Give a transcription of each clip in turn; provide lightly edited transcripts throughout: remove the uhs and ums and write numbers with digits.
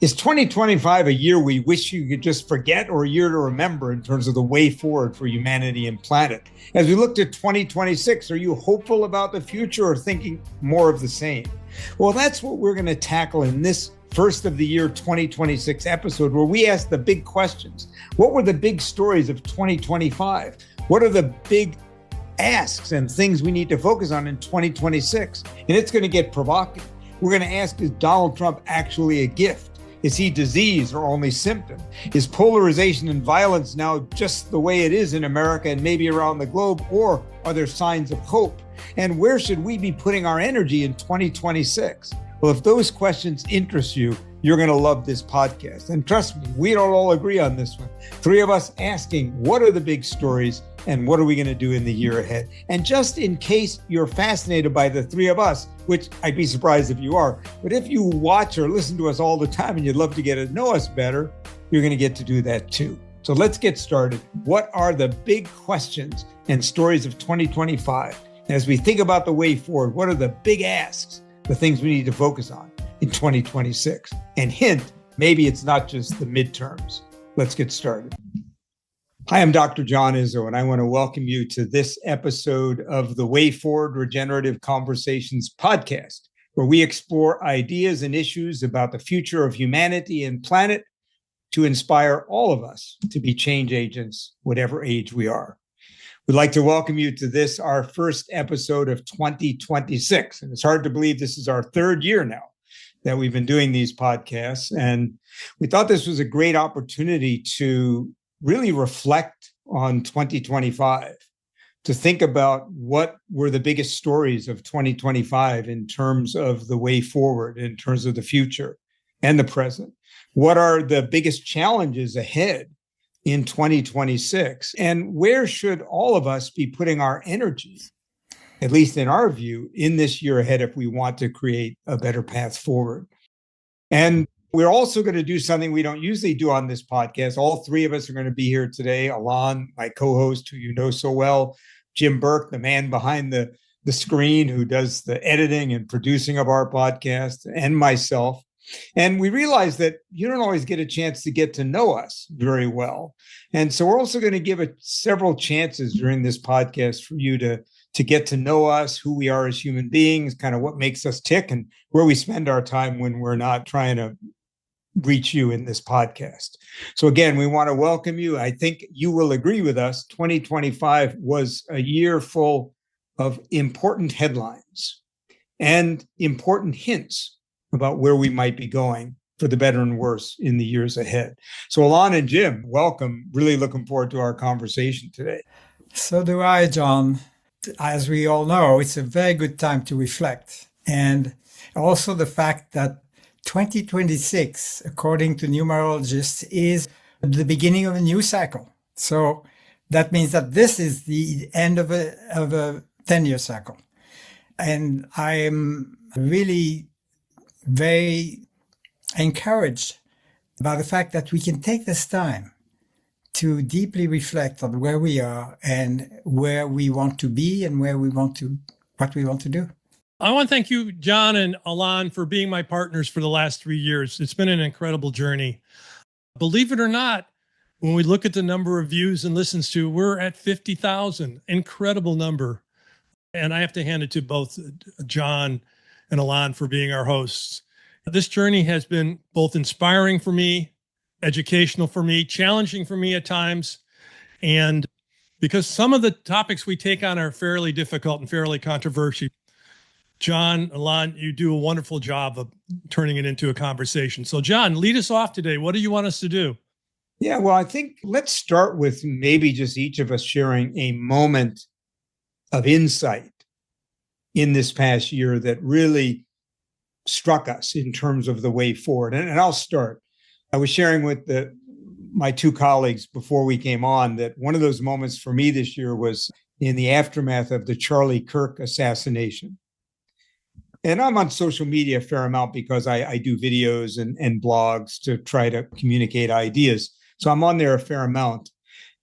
Is 2025 a year we wish you could just forget or a year to remember in terms of the way forward for humanity and planet? As we look to 2026, are you hopeful about the future or thinking more of the same? Well, that's what we're going to tackle in this first of the year 2026 episode, where we ask the big questions. What were the big stories of 2025? What are the big asks and things we need to focus on in 2026? And it's going to get provocative. We're going to ask, is Donald Trump actually a gift? Is he disease or only symptom? Is polarization and violence now just the way it is in America and maybe around the globe, or are there signs of hope? And where should we be putting our energy in 2026? Well, if those questions interest you, you're going to love this podcast. And trust me, we don't all agree on this one. Three of us asking, what are the big stories and what are we going to do in the year ahead? And just in case you're fascinated by the three of us, which I'd be surprised if you are, but if you watch or listen to us all the time and you'd love to get to know us better, you're going to get to do that too. So let's get started. What are the big questions and stories of 2025? And as we think about the way forward, what are the big asks, the things we need to focus on in 2026? And hint, maybe it's not just the midterms. Let's get started. Hi, I'm Dr. John Izzo, and I want to welcome you to this episode of the Way Forward Regenerative Conversations podcast, where we explore ideas and issues about the future of humanity and planet to inspire all of us to be change agents, whatever age we are. We'd like to welcome you to this, our first episode of 2026. And it's hard to believe this is our third year now that we've been doing these podcasts. And we thought this was a great opportunity to really reflect on 2025, to think about what were the biggest stories of 2025 in terms of the way forward, in terms of the future and the present. What are the biggest challenges ahead in 2026? And where should all of us be putting our energy, at least in our view, in this year ahead if we want to create a better path forward? And we're also going to do something we don't usually do on this podcast. All three of us are going to be here today. Alon, my co-host, who you know so well, Jim Burke, the man behind the screen who does the editing and producing of our podcast, and myself. And we realize that you don't always get a chance to get to know us very well. And so we're also going to give it several chances during this podcast for you to get to know us, who we are as human beings, kind of what makes us tick, and where we spend our time when we're not trying to reach you in this podcast. So again, we want to welcome you. I think you will agree with us. 2025 was a year full of important headlines and important hints about where we might be going for the better and worse in the years ahead. So Alon and Jim, welcome. Really looking forward to our conversation today. So do I, John. As we all know, it's a very good time to reflect. And also the fact that 2026, according to numerologists, is the beginning of a new cycle. So that means that this is the end of a 10-year cycle. And I am really very encouraged by the fact that we can take this time to deeply reflect on where we are and where we want to be and what we want to do. I want to thank you, John and Alon, for being my partners for the last 3 years. It's been an incredible journey. Believe it or not, when we look at the number of views and listens to, we're at 50,000, incredible number. And I have to hand it to both John and Alon for being our hosts. This journey has been both inspiring for me, educational for me, challenging for me at times. And because some of the topics we take on are fairly difficult and fairly controversial, John, Alon, you do a wonderful job of turning it into a conversation. So John, lead us off today. What do you want us to do? Yeah, well, I think let's start with maybe just each of us sharing a moment of insight in this past year that really struck us in terms of the way forward. And I'll start. I was sharing with my two colleagues before we came on that one of those moments for me this year was in the aftermath of the Charlie Kirk assassination. And I'm on social media a fair amount because I do videos and blogs to try to communicate ideas. So I'm on there a fair amount.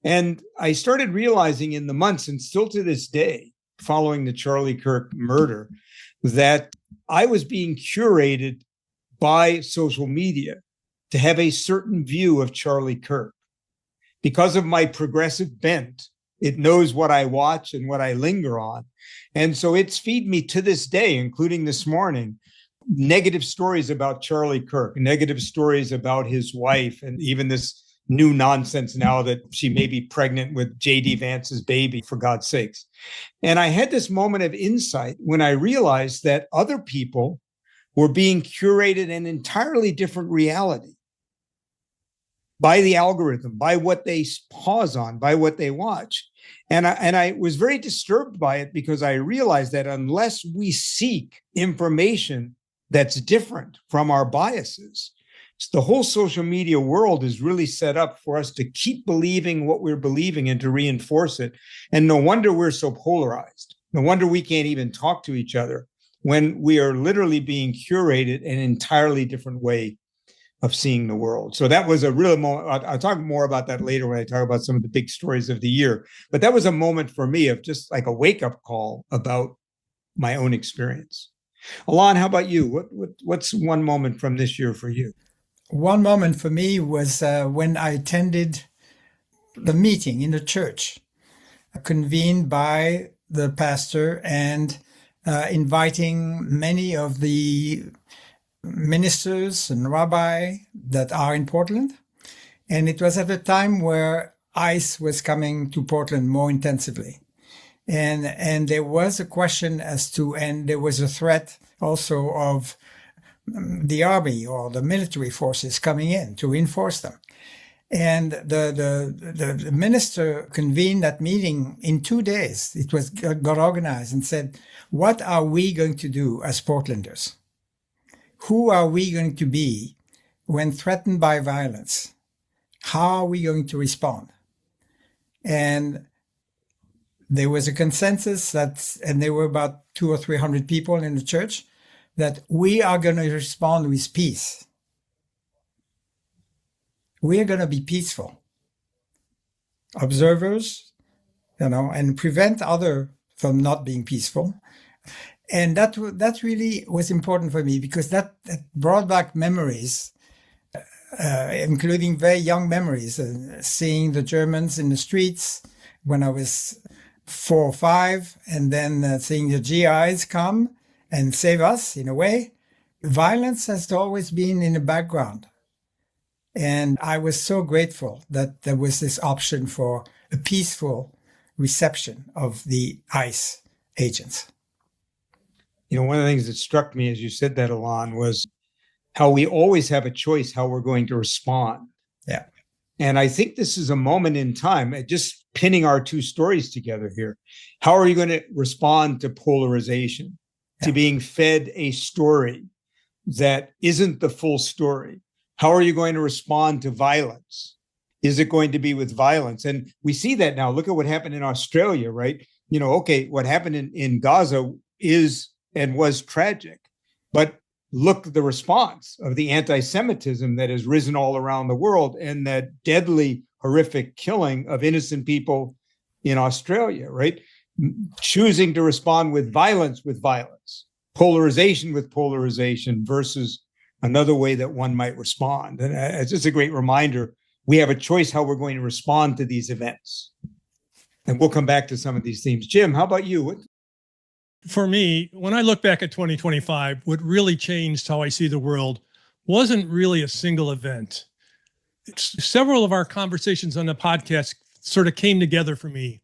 And I started realizing in the months, and still to this day, following the Charlie Kirk murder, that I was being curated by social media to have a certain view of Charlie Kirk. Because of my progressive bent, it knows what I watch and what I linger on. And so it's feed me to this day, including this morning, negative stories about Charlie Kirk, negative stories about his wife, and even this new nonsense now that she may be pregnant with J.D. Vance's baby, for God's sakes. And I had this moment of insight when I realized that other people were being curated an entirely different reality by the algorithm, by what they pause on, by what they watch. And I was very disturbed by it because I realized that unless we seek information that's different from our biases, the whole social media world is really set up for us to keep believing what we're believing and to reinforce it. And no wonder we're so polarized. No wonder we can't even talk to each other when we are literally being curated an entirely different way of seeing the world. So that was a real moment. I'll talk more about that later when I talk about some of the big stories of the year. But that was a moment for me of just like a wake-up call about my own experience. Alon, how about you? What's one moment from this year for you? One moment for me was when I attended the meeting in the church, convened by the pastor and inviting many of the ministers and rabbi that are in Portland. And it was at a time where ICE was coming to Portland more intensively. And there was a question as to, and there was a threat also of the army or the military forces coming in to reinforce them. And the minister convened that meeting in 2 days. It was got organized and said, what are we going to do as Portlanders? Who are we going to be when threatened by violence? How are we going to respond? And there was a consensus and there were about 200 or 300 people in the church, that we are going to respond with peace. We are going to be peaceful observers, and prevent others from not being peaceful. And that really was important for me because that brought back memories, including very young memories, seeing the Germans in the streets when I was 4 or 5, and then seeing the GIs come and save us in a way. Violence has always been in the background. And I was so grateful that there was this option for a peaceful reception of the ICE agents. One of the things that struck me as you said that, Alon, was how we always have a choice how we're going to respond. Yeah. And I think this is a moment in time, just pinning our two stories together here. How are you going to respond to polarization, to being fed a story that isn't the full story? How are you going to respond to violence? Is it going to be with violence? And we see that now. Look at what happened in Australia, right? What happened in Gaza is and was tragic. But look at the response of the anti-Semitism that has risen all around the world and that deadly, horrific killing of innocent people in Australia, right? Choosing to respond with violence, polarization with polarization versus another way that one might respond. And it's just a great reminder. We have a choice how we're going to respond to these events. And we'll come back to some of these themes. Jim, how about you? For me, when I look back at 2025, what really changed how I see the world wasn't really a single event. Several of our conversations on the podcast sort of came together for me.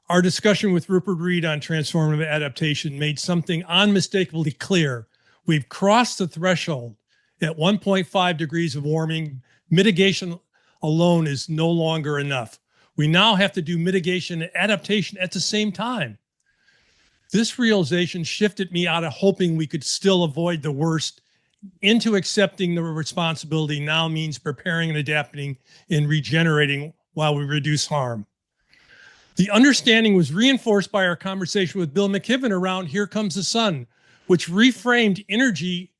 Our discussion with Rupert Reed on transformative adaptation made something unmistakably clear. We've crossed the threshold at 1.5 degrees of warming. Mitigation alone is no longer enough. We now have to do mitigation and adaptation at the same time. This realization shifted me out of hoping we could still avoid the worst into accepting the responsibility now means preparing and adapting and regenerating while we reduce harm. The understanding was reinforced by our conversation with Bill McKibben around Here Comes the Sun, which reframed energy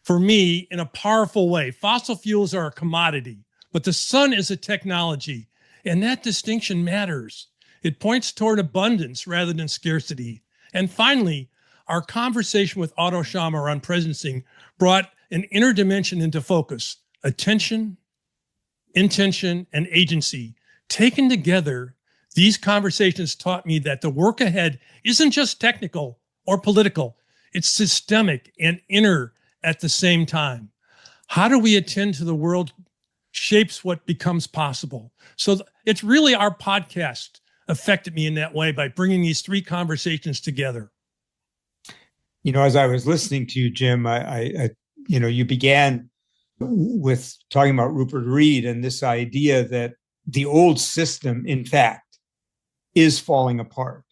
for me in a powerful way. Fossil fuels are a commodity, but the sun is a technology, and that distinction matters. It points toward abundance rather than scarcity. And finally, our conversation with Otto Schammer on presencing brought an inner dimension into focus, attention, intention, and agency. Taken together, these conversations taught me that the work ahead isn't just technical or political, it's systemic and inner at the same time. How do we attend to the world shapes what becomes possible. So it's really our podcast affected me in that way by bringing these three conversations together. You know, as I was listening to you, Jim, you began with talking about Rupert Reed and this idea that the old system, in fact, is falling apart.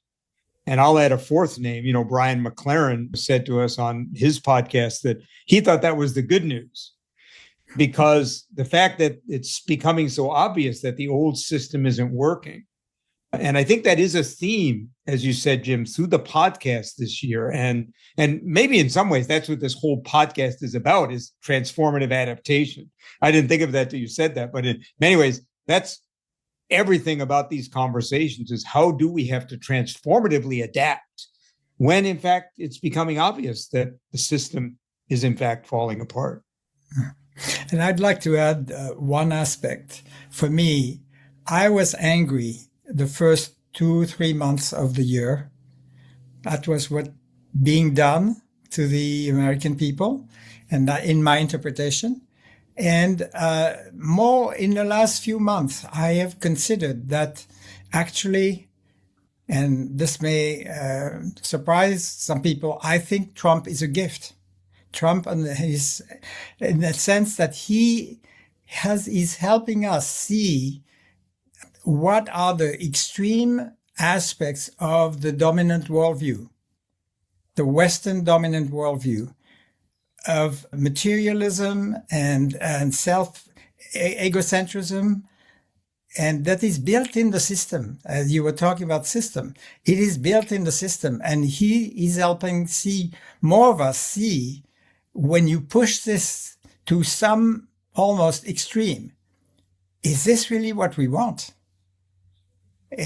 And I'll add a fourth name. You know, Brian McLaren said to us on his podcast that he thought that was the good news, because the fact that it's becoming so obvious that the old system isn't working. And I think that is a theme, as you said, Jim, through the podcast this year. And maybe in some ways, that's what this whole podcast is about, is transformative adaptation. I didn't think of that till you said that, but in many ways, that's everything about these conversations, is how do we have to transformatively adapt when, in fact, it's becoming obvious that the system is, in fact, falling apart. And I'd like to add one aspect. For me, I was angry the first 2-3 months of the year. That was what being done to the American people, and that in my interpretation. And more in the last few months, I have considered that actually, and this may surprise some people, I think Trump is a gift. Trump, and his, in the sense that he is helping us see what are the extreme aspects of the dominant worldview, the Western dominant worldview of materialism and egocentrism, and that is built in the system. As you were talking about system, it is built in the system, and he is helping see more of us see when you push this to some almost extreme, is this really what we want?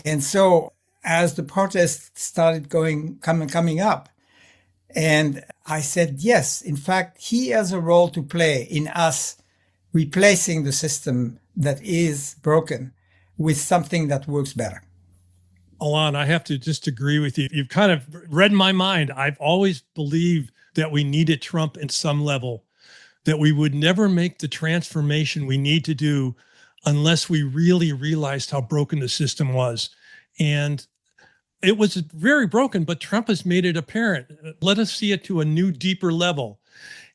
And so as the protests started coming up, and I said, yes, in fact, he has a role to play in us replacing the system that is broken with something that works better. Alon, I have to just agree with you. You've kind of read my mind. I've always believed that we needed Trump at some level, that we would never make the transformation we need to do unless we really realized how broken the system was. And it was very broken, but Trump has made it apparent. Let us see it to a new, deeper level.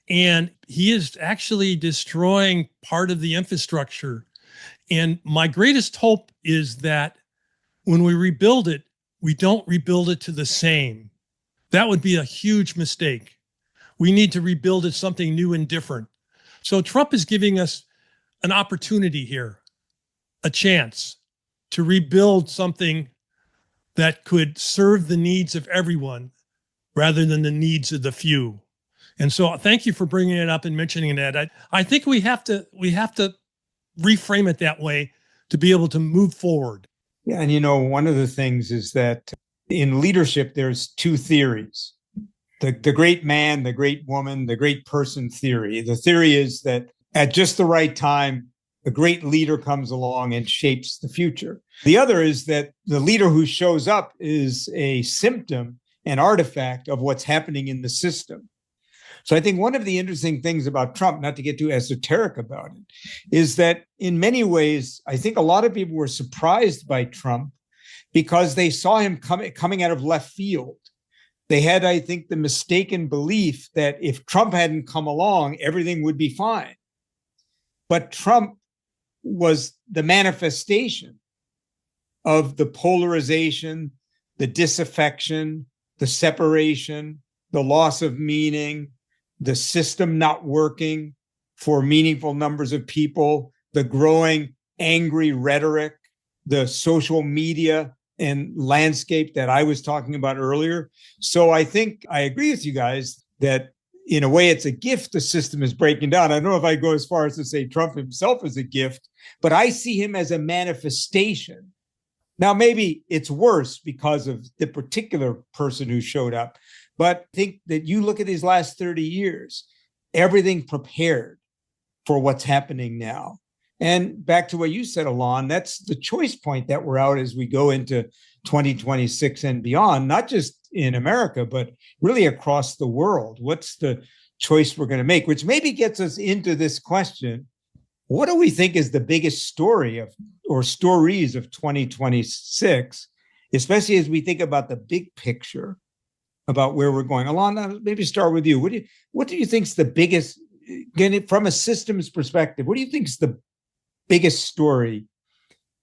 And he is actually destroying part of the infrastructure. And my greatest hope is that when we rebuild it, we don't rebuild it to the same. That would be a huge mistake. We need to rebuild it something new and different. So Trump is giving us an opportunity here, a chance to rebuild something that could serve the needs of everyone rather than the needs of the few. And so thank you for bringing it up and mentioning that. I think we have to reframe it that way to be able to move forward. Yeah, and you know, one of the things is that in leadership, there's two theories. The great man, the great woman, the great person theory. The theory is that at just the right time, a great leader comes along and shapes the future. The other is that the leader who shows up is a symptom, an artifact of what's happening in the system. So I think one of the interesting things about Trump, not to get too esoteric about it, is that in many ways, I think a lot of people were surprised by Trump because they saw him coming out of left field. They had, I think, the mistaken belief that if Trump hadn't come along, everything would be fine. But Trump was the manifestation of the polarization, the disaffection, the separation, the loss of meaning, the system not working for meaningful numbers of people, the growing angry rhetoric, the social media and landscape that I was talking about earlier. So I think I agree with you guys that in a way it's a gift the system is breaking down. I don't know if I go as far as to say Trump himself is a gift, but I see him as a manifestation. Now, maybe it's worse because of the particular person who showed up, but I think that you look at these last 30 years, everything prepared for what's happening now. And back to what you said, Alon, that's the choice point that we're out as we go into 2026 and beyond, not just in America, but really across the world. What's the choice we're going to make? Which maybe gets us into this question. What do we think is the biggest story of, or stories of 2026, especially as we think about the big picture about where we're going? Alon, maybe start with you. What do you think is the biggest, again, from a systems perspective, what do you think is the biggest story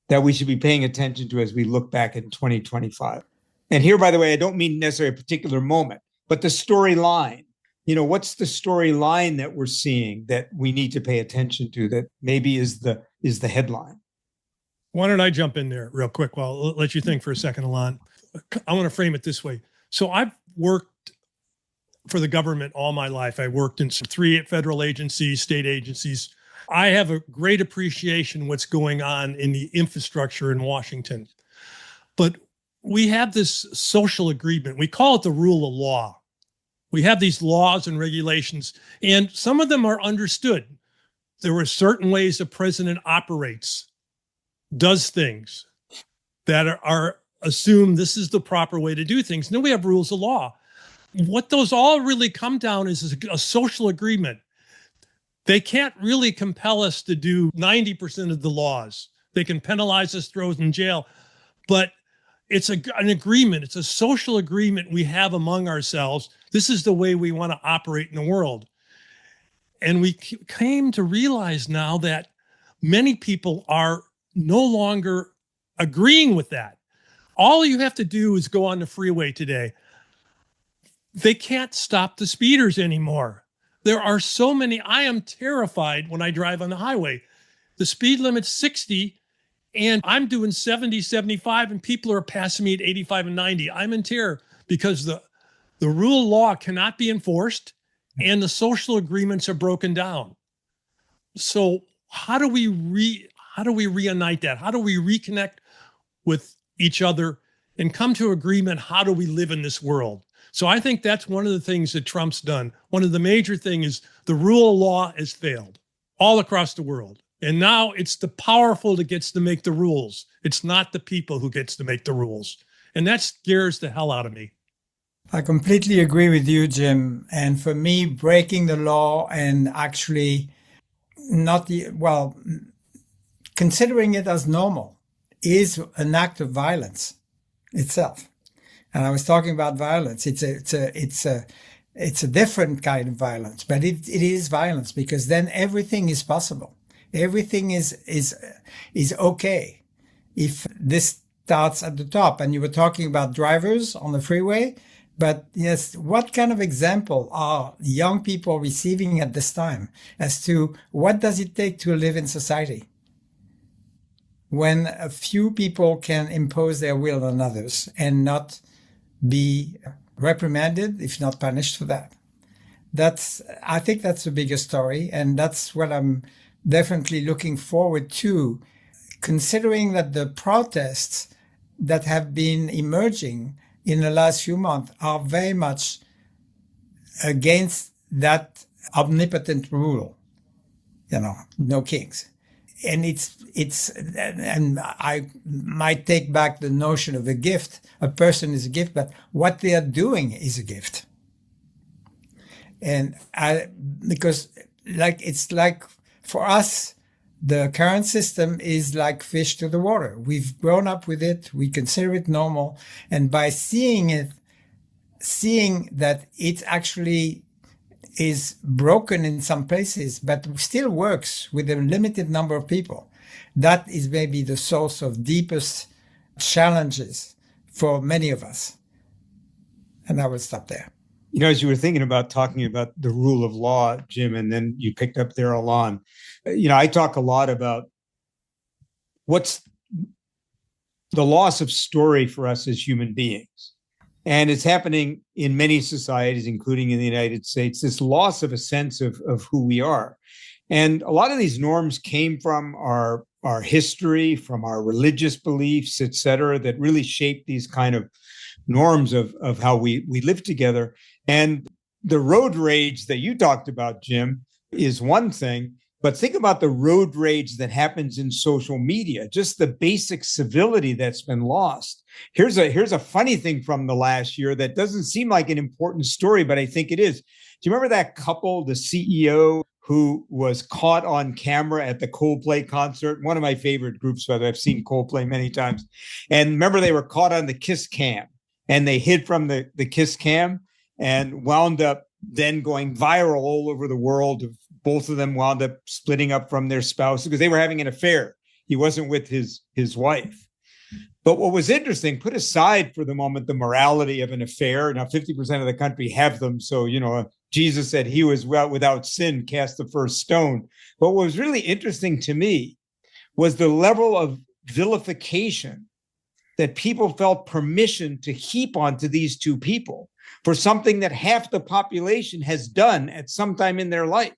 that we should be paying attention to as we look back in 2025? And here, by the way, I don't mean necessarily a particular moment, but the storyline. What's the storyline that we're seeing that we need to pay attention to that maybe is the headline? Why don't I jump in there real quick? Well, I'll let you think for a second, Alon. I want to frame it this way. So I've worked for the government all my life. I worked in 3 federal agencies, state agencies. I have a great appreciation what's going on in the infrastructure in Washington. But we have this social agreement. We call it the rule of law. We have these laws and regulations, and some of them are understood. There are certain ways the president operates, does things that are assumed this is the proper way to do things. And then we have rules of law. What those all really come down is a social agreement. They can't really compel us to do 90% of the laws. They can penalize us, throw us in jail, but it's an agreement. It's a social agreement we have among ourselves. This is the way we want to operate in the world. And we came to realize now that many people are no longer agreeing with that. All you have to do is go on the freeway today. They can't stop the speeders anymore. There are so many. I am terrified when I drive on the highway. The speed limit's 60 and I'm doing 70, 75 and people are passing me at 85 and 90. I'm in terror because the rule of law cannot be enforced and the social agreements are broken down. So how do we reunite that? How do we reconnect with each other and come to agreement? How do we live in this world? So I think that's one of the things that Trump's done. One of the major things is the rule of law has failed all across the world. And now it's the powerful that gets to make the rules. It's not the people who gets to make the rules. And that scares the hell out of me. I completely agree with you, Jim. And for me, breaking the law and actually considering it as normal is an act of violence itself. And I was talking about violence. It's a different kind of violence, but it is violence because then everything is possible. Everything is okay if this starts at the top. And you were talking about drivers on the freeway, but yes, what kind of example are young people receiving at this time as to what does it take to live in society when a few people can impose their will on others and not be reprimanded, if not punished for that? I think that's the biggest story. And that's what I'm definitely looking forward to, considering that the protests that have been emerging in the last few months are very much against that omnipotent rule, no kings. And and I might take back the notion of a gift. A person is a gift, but what they are doing is a gift. And because it's like for us, the current system is like fish to the water. We've grown up with it. We consider it normal. And by seeing that it actually is broken in some places, but still works with a limited number of people, that is maybe the source of deepest challenges for many of us. And I will stop there. As you were thinking about talking about the rule of law, Jim, and then you picked up there, Alon, I talk a lot about what's the loss of story for us as human beings. And it's happening in many societies, including in the United States, this loss of a sense of who we are. And a lot of these norms came from our history, from our religious beliefs, et cetera, that really shaped these kind of norms of how we live together. And the road rage that you talked about, Jim, is one thing, But think about the road rage that happens in social media, just the basic civility that's been lost. Here's a funny thing from the last year that doesn't seem like an important story, but I think it is. Do you remember that couple, the CEO who was caught on camera at the Coldplay concert? One of my favorite groups, but I've seen Coldplay many times. And remember, they were caught on the kiss cam and they hid from the kiss cam and wound up then going viral all over the world. Both of them wound up splitting up from their spouse because they were having an affair. He wasn't with his wife. But what was interesting, put aside for the moment the morality of an affair. Now, 50% of the country have them. So, Jesus said he was without sin, cast the first stone. But what was really interesting to me was the level of vilification that people felt permission to heap onto these two people for something that half the population has done at some time in their life.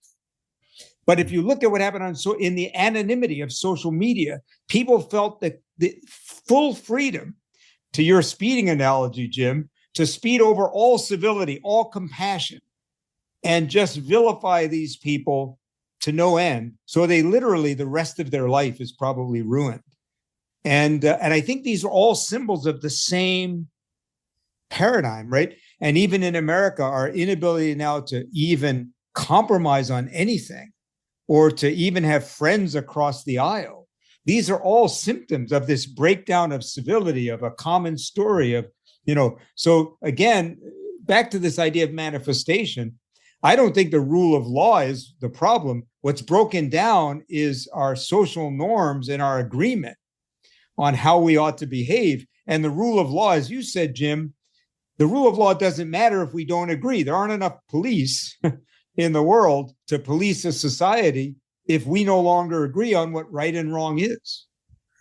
But if you look at what happened in the anonymity of social media, people felt the full freedom, to your speeding analogy, Jim, to speed over all civility, all compassion, and just vilify these people to no end. So they literally, the rest of their life is probably ruined. And I think these are all symbols of the same paradigm, right? And even in America, our inability now to even compromise on anything or to even have friends across the aisle. These are all symptoms of this breakdown of civility, of a common story of, so again, back to this idea of manifestation. I don't think the rule of law is the problem. What's broken down is our social norms and our agreement on how we ought to behave. And the rule of law, as you said, Jim, the rule of law doesn't matter if we don't agree. There aren't enough police in the world to police a society if we no longer agree on what right and wrong is.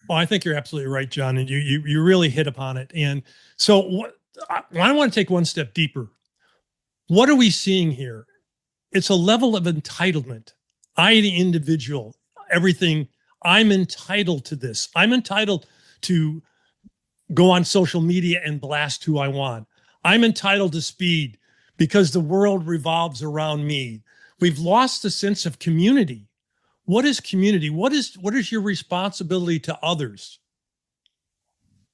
Well, I think you're absolutely right, John, and you really hit upon it. And so I want to take one step deeper. What are we seeing here? It's a level of entitlement. I, the individual, everything, I'm entitled to this. I'm entitled to go on social media and blast who I want. I'm entitled to speed because the world revolves around me. We've lost the sense of community. What is community? What is your responsibility to others?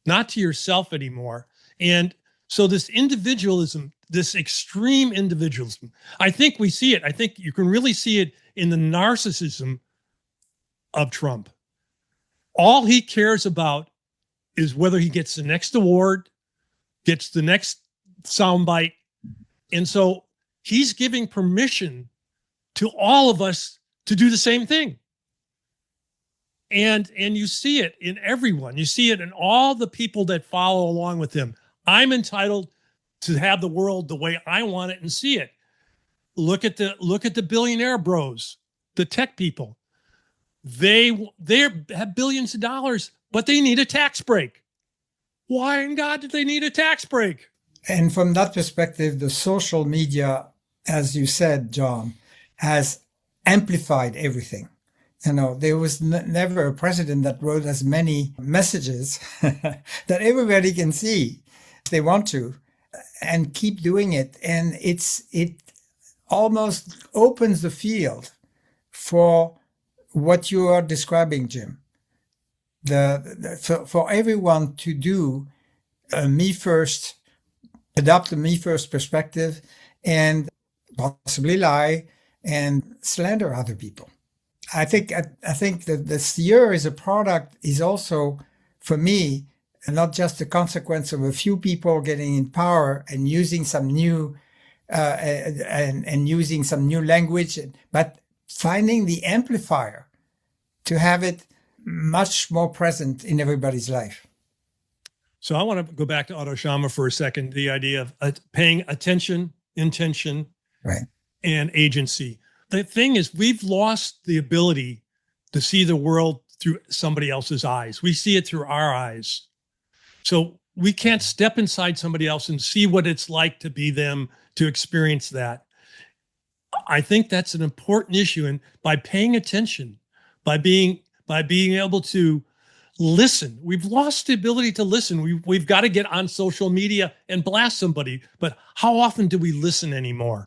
Not to yourself anymore. And so this individualism, this extreme individualism, I think we see it. I think you can really see it in the narcissism of Trump. All he cares about is whether he gets the next award, gets the next soundbite. And so he's giving permission to all of us to do the same thing. And you see it in everyone. You see it in all the people that follow along with him. I'm entitled to have the world the way I want it and see it. Look at the billionaire bros, the tech people. They have billions of dollars, but they need a tax break. Why in God did they need a tax break? And from that perspective, the social media, as you said, John, has amplified everything. There was never a president that wrote as many messages that everybody can see if they want to and keep doing it. And it almost opens the field for what you are describing, Jim. For everyone to do me first, adopt a me first perspective and possibly lie and slander other people. I think that this year is also, for me, not just a consequence of a few people getting in power and using some new and using some new language, but finding the amplifier to have it much more present in everybody's life. So I want to go back to Otto Schama for a second, the idea of paying attention, intention, right, and agency. The thing is, we've lost the ability to see the world through somebody else's eyes. We see it through our eyes. So we can't step inside somebody else and see what it's like to be them, to experience that. I think that's an important issue. And by paying attention, by being able to listen, we've lost the ability to listen. We've got to get on social media and blast somebody. But how often do we listen anymore?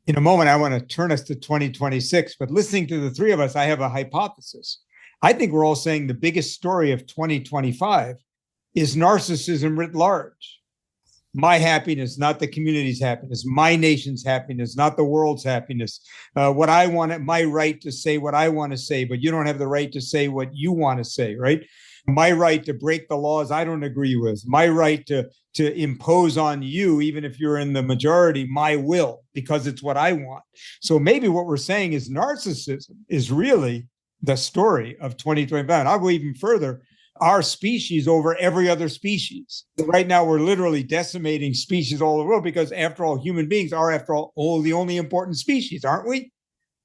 In a moment, I want to turn us to 2026, but listening to the three of us, I have a hypothesis. I think we're all saying the biggest story of 2025 is narcissism writ large. My happiness, not the community's happiness, my nation's happiness, not the world's happiness. What I want, my right to say what I want to say, but you don't have the right to say what you want to say, right? My right to break the laws I don't agree with, my right to impose on you, even if you're in the majority, my will, because it's what I want. So maybe what we're saying is narcissism is really the story of 2025. I'll go even further. Our species over every other species. Right now, we're literally decimating species all over the world because, after all, human beings are, after all, the only important species, aren't we?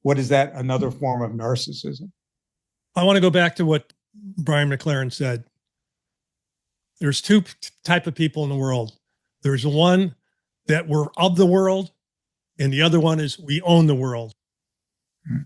What is that? Another form of narcissism. I want to go back to what Brian McLaren said. There's two type of people in the world. There's one that we're of the world, and the other one is we own the world.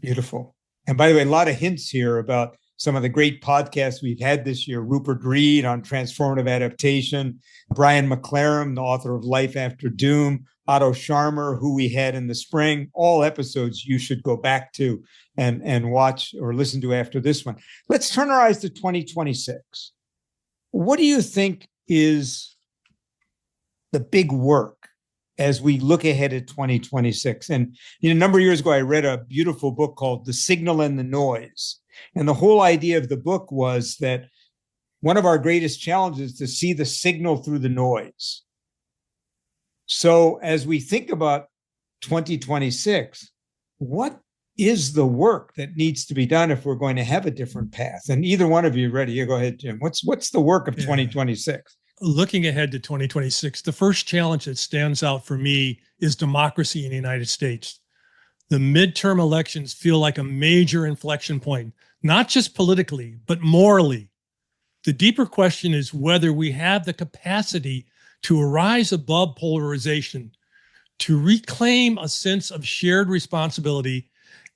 Beautiful. And by the way, a lot of hints here about some of the great podcasts we've had this year. Rupert Reed on transformative adaptation, Brian McLaren, the author of Life After Doom, Otto Scharmer, who we had in the spring, all episodes you should go back to and watch or listen to after this one. Let's turn our eyes to 2026. What do you think is the big work as we look ahead at 2026? And a number of years ago, I read a beautiful book called The Signal and the Noise. And the whole idea of the book was that one of our greatest challenges is to see the signal through the noise. So as we think about 2026, what is the work that needs to be done if we're going to have a different path? And either one of you ready? You go ahead, Jim. What's the work of 2026? Looking ahead to 2026, the first challenge that stands out for me is democracy in the United States. The midterm elections feel like a major inflection point, not just politically, but morally. The deeper question is whether we have the capacity to rise above polarization, to reclaim a sense of shared responsibility,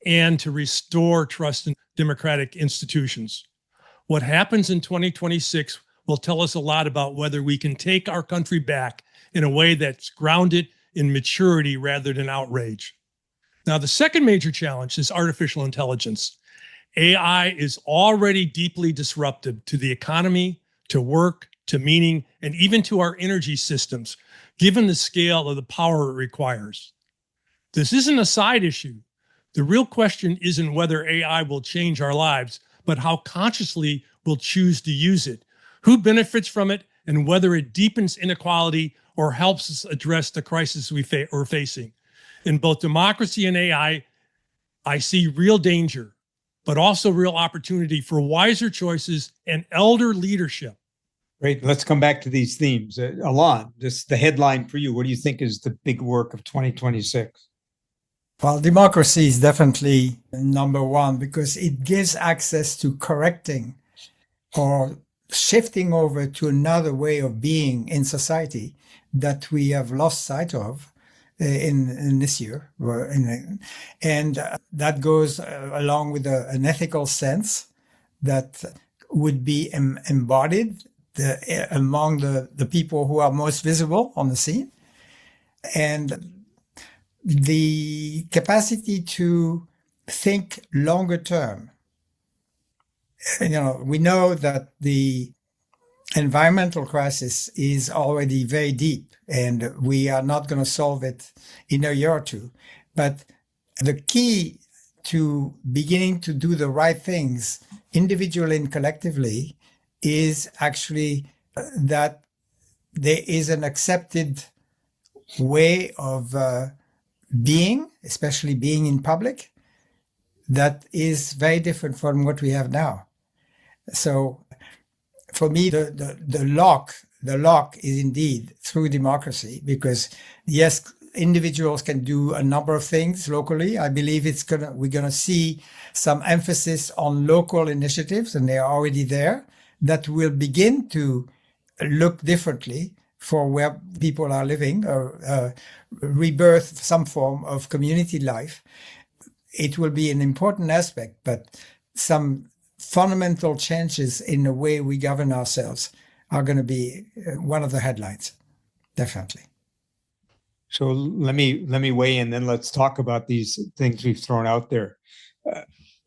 and to restore trust in democratic institutions. What happens in 2026 will tell us a lot about whether we can take our country back in a way that's grounded in maturity rather than outrage. Now, the second major challenge is artificial intelligence. AI is already deeply disruptive to the economy, to work, to meaning, and even to our energy systems, given the scale of the power it requires. This isn't a side issue. The real question isn't whether AI will change our lives, but how consciously we'll choose to use it, who benefits from it, and whether it deepens inequality or helps us address the crisis we're facing. In both democracy and AI, I see real danger, but also real opportunity for wiser choices and elder leadership. Great. Let's come back to these themes. Alon, just the headline for you. What do you think is the big work of 2026? Well, democracy is definitely number one because it gives access to correcting or shifting over to another way of being in society that we have lost sight of in this year. And that goes along with an ethical sense that would be embodied among the people who are most visible on the scene. And the capacity to think longer term. We know that the environmental crisis is already very deep and we are not going to solve it in a year or two. But the key to beginning to do the right things individually and collectively is actually that there is an accepted way of being, especially being in public, that is very different from what we have now. So for me, the lock is indeed through democracy, because yes, individuals can do a number of things locally. I believe we're gonna see some emphasis on local initiatives, and they are already there, that will begin to look differently for where people are living, or rebirth some form of community life. It will be an important aspect, but some fundamental changes in the way we govern ourselves are going to be one of the headlines, definitely. So let me weigh in, then let's talk about these things we've thrown out there.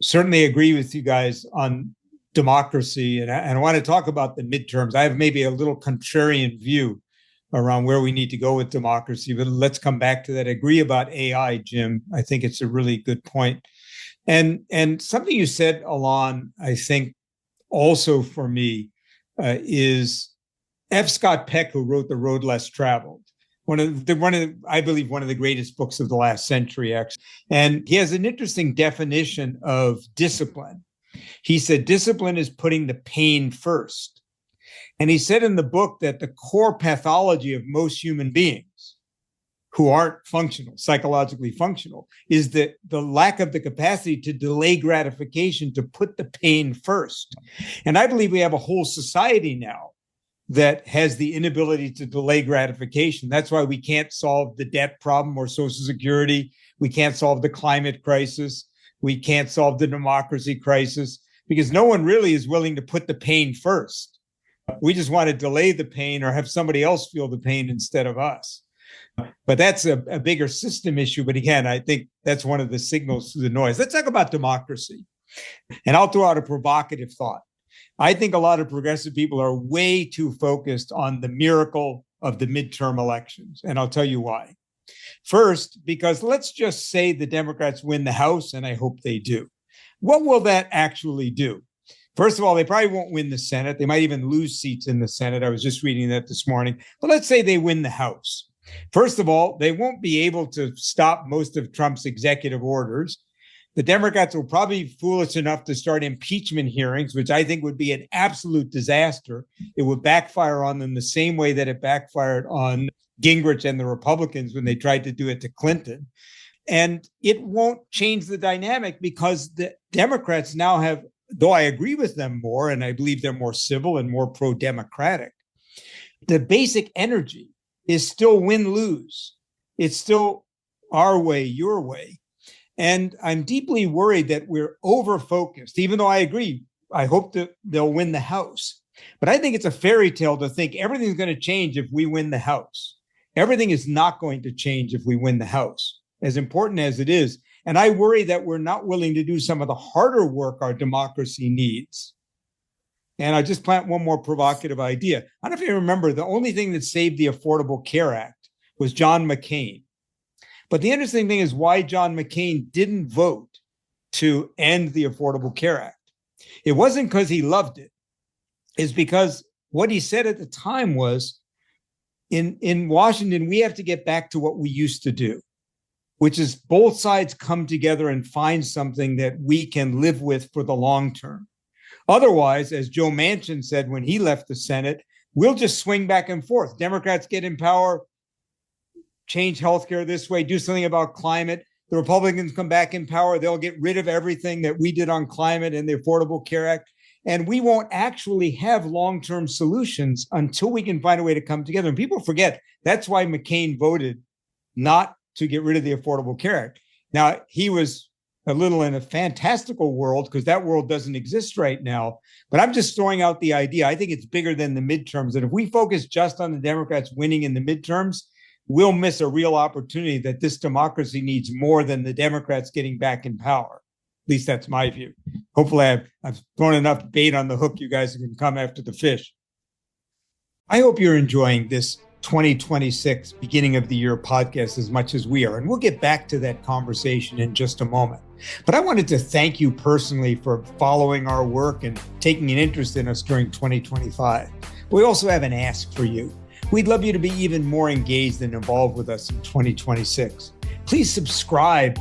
Certainly agree with you guys on democracy, and I want to talk about the midterms. I have maybe a little contrarian view around where we need to go with democracy, but let's come back to that. I agree about AI, Jim. I think it's a really good point. And something you said, Alon, I think also for me is F. Scott Peck, who wrote The Road Less Traveled. I believe one of the greatest books of the last century, actually. And he has an interesting definition of discipline. He said, discipline is putting the pain first. And he said in the book that the core pathology of most human beings who aren't functional, psychologically functional, is the lack of the capacity to delay gratification, to put the pain first. And I believe we have a whole society now that has the inability to delay gratification. That's why we can't solve the debt problem or Social Security. We can't solve the climate crisis. We can't solve the democracy crisis, because no one really is willing to put the pain first. We just want to delay the pain or have somebody else feel the pain instead of us. But that's a bigger system issue. But again, I think that's one of the signals to the noise. Let's talk about democracy. And I'll throw out a provocative thought. I think a lot of progressive people are way too focused on the miracle of the midterm elections. And I'll tell you why. First, because let's just say the Democrats win the House, and I hope they do. What will that actually do? First of all, they probably won't win the Senate. They might even lose seats in the Senate. I was just reading that this morning. But let's say they win the House. First of all, they won't be able to stop most of Trump's executive orders. The Democrats will probably be foolish enough to start impeachment hearings, which I think would be an absolute disaster. It would backfire on them the same way that it backfired on Gingrich and the Republicans when they tried to do it to Clinton. And it won't change the dynamic, because the Democrats now have, though I agree with them more, and I believe they're more civil and more pro-democratic, the basic energy is still win-lose. It's still our way, your way. And I'm deeply worried that we're over-focused, even though I agree, I hope that they'll win the House. But I think it's a fairy tale to think everything's going to change if we win the House. Everything is not going to change if we win the House, as important as it is. And I worry that we're not willing to do some of the harder work our democracy needs. And I just plant one more provocative idea. I don't know if you remember, the only thing that saved the Affordable Care Act was John McCain. But the interesting thing is why John McCain didn't vote to end the Affordable Care Act. It wasn't because he loved it. It's because what he said at the time was, in Washington, we have to get back to what we used to do, which is both sides come together and find something that we can live with for the long term. Otherwise, as Joe Manchin said when he left the Senate, we'll just swing back and forth. Democrats get in power, change healthcare this way, do something about climate. The Republicans come back in power, they'll get rid of everything that we did on climate and the Affordable Care Act. And we won't actually have long-term solutions until we can find a way to come together. And people forget that's why McCain voted not to get rid of the Affordable Care Act. Now, he was a little in a fantastical world, because that world doesn't exist right now. But I'm just throwing out the idea. I think it's bigger than the midterms. And if we focus just on the Democrats winning in the midterms, we'll miss a real opportunity that this democracy needs more than the Democrats getting back in power. At least that's my view. Hopefully I've thrown enough bait on the hook. You guys can come after the fish. I hope you're enjoying this 2026 beginning of the year podcast as much as we are. And we'll get back to that conversation in just a moment. But I wanted to thank you personally for following our work and taking an interest in us during 2025. We also have an ask for you. We'd love you to be even more engaged and involved with us in 2026. Please subscribe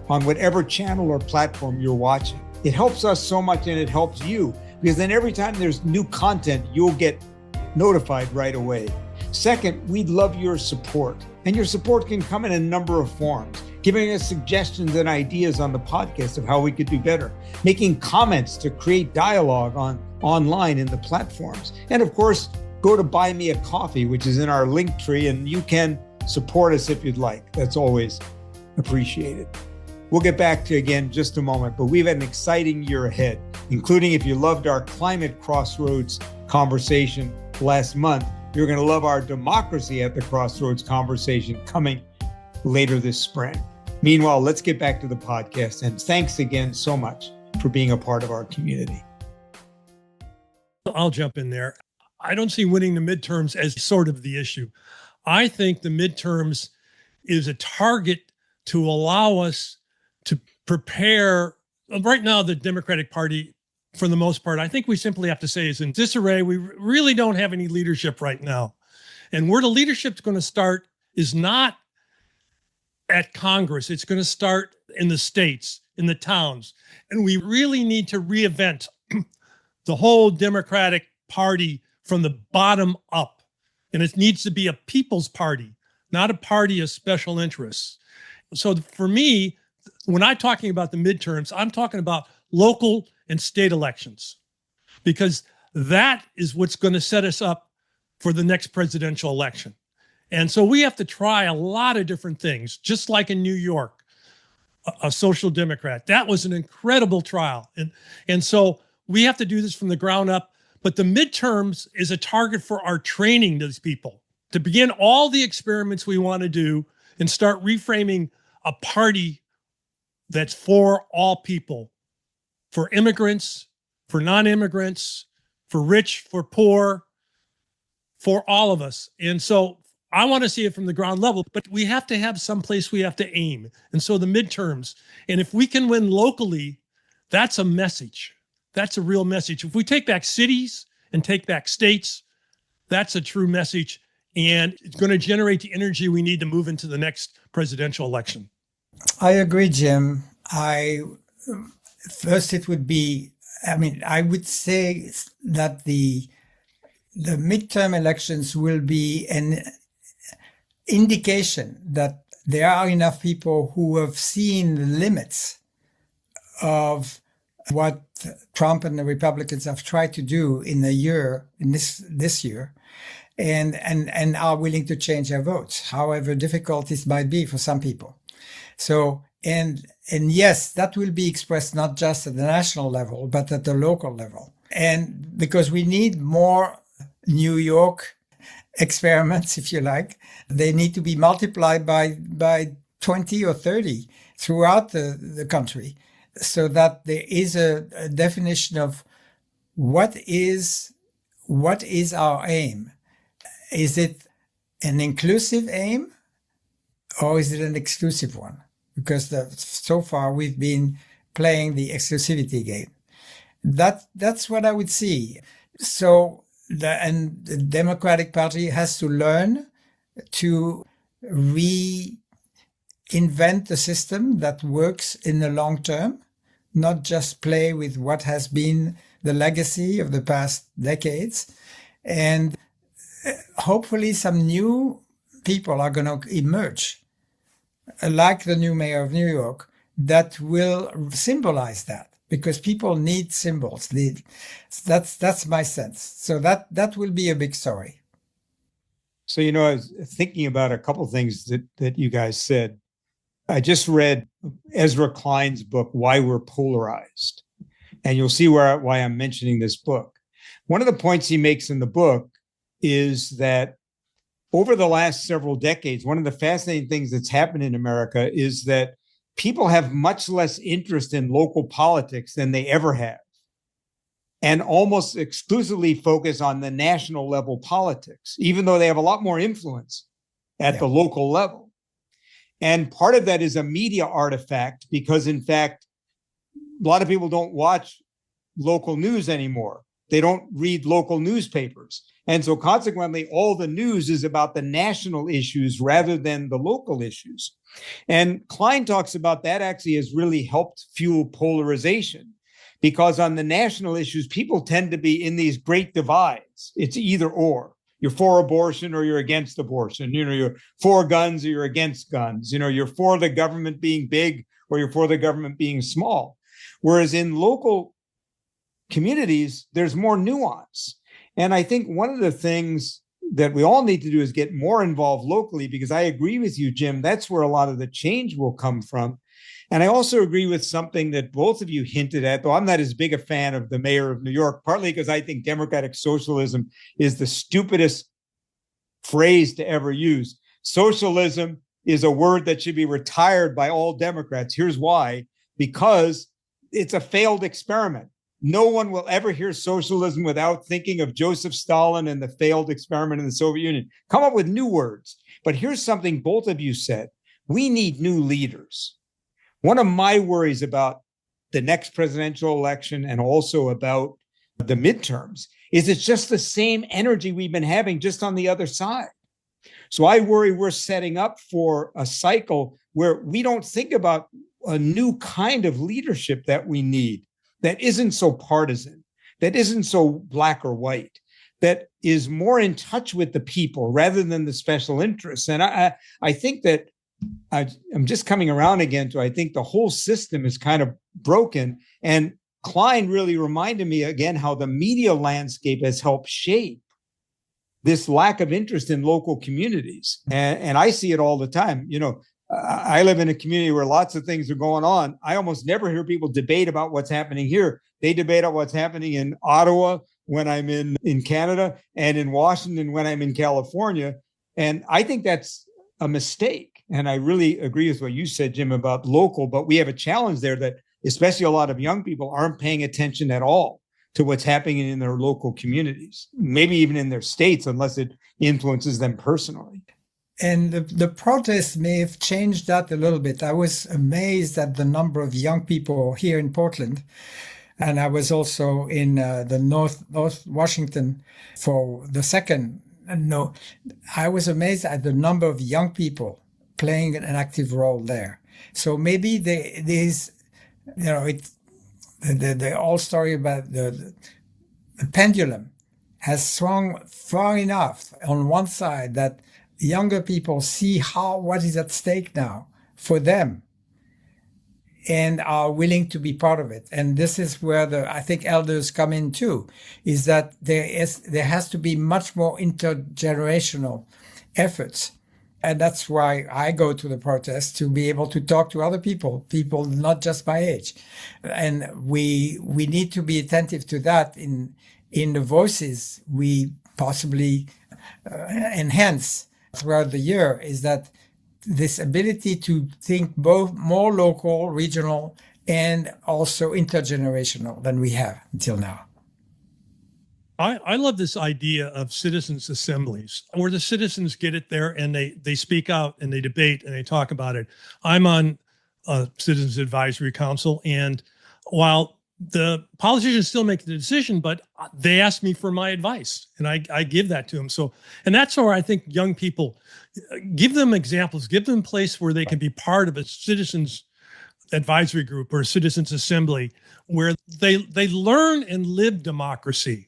on whatever channel or platform you're watching. It helps us so much, and it helps you, because then every time there's new content, you'll get notified right away. Second, we'd love your support, and your support can come in a number of forms. Giving us suggestions and ideas on the podcast of how we could do better, making comments to create dialogue online in the platforms. And of course, go to Buy Me a Coffee, which is in our link tree, and you can support us if you'd like. That's always appreciated. We'll get back to you again in just a moment, but we've had an exciting year ahead, including if you loved our climate crossroads conversation last month, You're going to love our Democracy at the Crossroads conversation coming later this spring. Meanwhile, let's get back to the podcast. And thanks again so much for being a part of our community. I'll jump in there. I don't see winning the midterms as sort of the issue. I think the midterms is a target to allow us to prepare. Right now, the Democratic Party, for the most part, I think we simply have to say is in disarray. We really don't have any leadership right now. And where the leadership's going to start is not at Congress. It's going to start in the states, in the towns. And we really need to reinvent the whole Democratic Party from the bottom up. And it needs to be a people's party, not a party of special interests. So for me, when I'm talking about the midterms, I'm talking about local and state elections, because that is what's going to set us up for the next presidential election. And so we have to try a lot of different things, just like in New York, a social democrat. That was an incredible trial. And so we have to do this from the ground up. But the midterms is a target for our training these people to begin all the experiments we want to do and start reframing a party that's for all people, for immigrants, for non-immigrants, for rich, for poor, for all of us. And so I want to see it from the ground level, but we have to have some place we have to aim. And so the midterms, and if we can win locally, that's a message. That's a real message. If we take back cities and take back states, that's a true message. And it's going to generate the energy we need to move into the next presidential election. I agree, Jim. First, it would be, I would say that the midterm elections will be an indication that there are enough people who have seen the limits of what Trump and the Republicans have tried to do in this year, and are willing to change their votes, however difficult it might be for some people. So, and yes, that will be expressed not just at the national level, but at the local level. And because we need more New York experiments, if you like, they need to be multiplied by 20 or 30 throughout the country, so that there is a definition of what is our aim. Is it an inclusive aim, or is it an exclusive one? Because so far we've been playing the exclusivity game. That's what I would see. So the Democratic Party has to learn to reinvent the system that works in the long term, not just play with what has been the legacy of the past decades. And hopefully some new people are going to emerge, like the new mayor of New York, that will symbolize that, because people need symbols. That's my sense. So that will be a big story. So, I was thinking about a couple of things that you guys said. I just read Ezra Klein's book, Why We're Polarized. And you'll see why I'm mentioning this book. One of the points he makes in the book is that over the last several decades, one of the fascinating things that's happened in America is that people have much less interest in local politics than they ever have, and almost exclusively focus on the national level politics, even though they have a lot more influence at the local level. And part of that is a media artifact, because in fact, a lot of people don't watch local news anymore. They don't read local newspapers. And so consequently, all the news is about the national issues rather than the local issues. And Klein talks about that actually has really helped fuel polarization, because on the national issues, people tend to be in these great divides. It's either or. You're for abortion or you're against abortion. You're for guns or you're against guns. You're for the government being big or you're for the government being small. Whereas in local communities, there's more nuance. And I think one of the things that we all need to do is get more involved locally, because I agree with you, Jim, that's where a lot of the change will come from. And I also agree with something that both of you hinted at, though I'm not as big a fan of the mayor of New York, partly because I think democratic socialism is the stupidest phrase to ever use. Socialism is a word that should be retired by all Democrats. Here's why: because it's a failed experiment. No one will ever hear socialism without thinking of Joseph Stalin and the failed experiment in the Soviet Union. Come up with new words. But here's something both of you said: we need new leaders. One of my worries about the next presidential election and also about the midterms is it's just the same energy we've been having, just on the other side. So I worry we're setting up for a cycle where we don't think about a new kind of leadership that we need, that isn't so partisan, that isn't so black or white, that is more in touch with the people rather than the special interests. And I think that I'm just coming around again to, I think the whole system is kind of broken. And Klein really reminded me again how the media landscape has helped shape this lack of interest in local communities. And I see it all the time. You know, I live in a community where lots of things are going on. I almost never hear people debate about what's happening here. They debate on what's happening in Ottawa when I'm in Canada, and in Washington when I'm in California. And I think that's a mistake. And I really agree with what you said, Jim, about local, but we have a challenge there that especially a lot of young people aren't paying attention at all to what's happening in their local communities, maybe even in their states, unless it influences them personally. And the protests may have changed that a little bit. I was amazed at the number of young people here in Portland. And I was also in the North Washington for the second. No, I was amazed at the number of young people playing an active role there. So maybe there's, you know, it's the whole story about the pendulum has swung far enough on one side that younger people see what is at stake now for them and are willing to be part of it. And this is where I think elders come in too, is that there has to be much more intergenerational efforts. And that's why I go to the protests, to be able to talk to other people not just my age. And we need to be attentive to that in the voices we possibly enhance throughout the year, is that this ability to think both more local, regional, and also intergenerational than we have until now. I love this idea of citizens' assemblies where the citizens get it there and they speak out and they debate and they talk about it. I'm on a Citizens Advisory Council, and while the politicians still make the decision, but they ask me for my advice and I give that to them. So, and that's where I think young people, give them examples, give them a place where they can be part of a citizens advisory group or a citizens assembly where they learn and live democracy.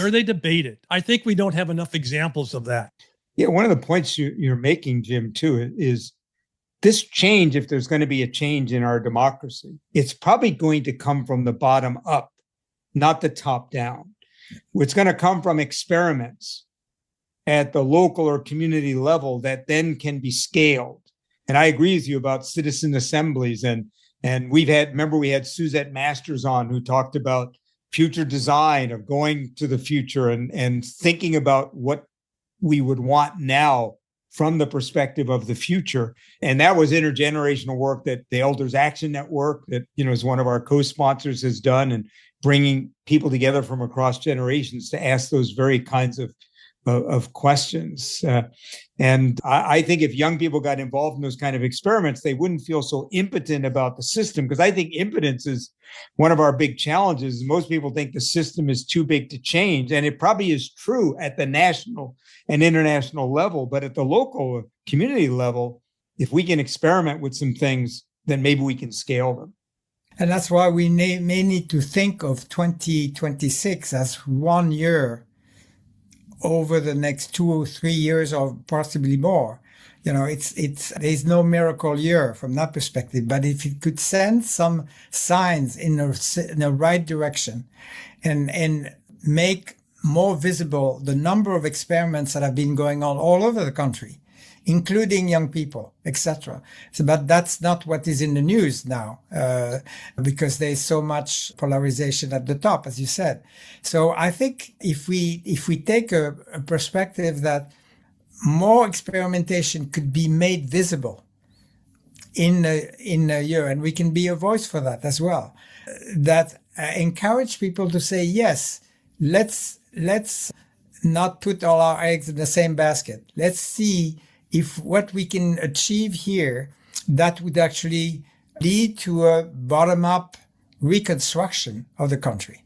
Or they debate it. I think we don't have enough examples of that. Yeah, one of the points you're making, Jim, too, is this change, if there's going to be a change in our democracy, it's probably going to come from the bottom up, not the top down. It's going to come from experiments at the local or community level that then can be scaled. And I agree with you about citizen assemblies. And we had Suzette Masters on, who talked about future design, of going to the future and thinking about what we would want now from the perspective of the future. And that was intergenerational work that the Elders Action Network, that, you know, is one of our co-sponsors, has done, and bringing people together from across generations to ask those very kinds of questions. And I think if young people got involved in those kind of experiments, they wouldn't feel so impotent about the system. Because I think impotence is one of our big challenges. Most people think the system is too big to change. And it probably is true at the national and international level. But at the local community level, if we can experiment with some things, then maybe we can scale them. And that's why we may need to think of 2026 as 1 year over the next 2 or 3 years, or possibly more. You know, there's no miracle year from that perspective, but if it could send some signs in the right direction and make more visible the number of experiments that have been going on all over the country, including young people, etc. So, but that's not what is in the news now, because there's so much polarization at the top, as you said. So I think if we take a perspective that more experimentation could be made visible in a year, and we can be a voice for that as well. That encourage people to say, yes, let's not put all our eggs in the same basket. Let's see if what we can achieve here that would actually lead to a bottom-up reconstruction of the country.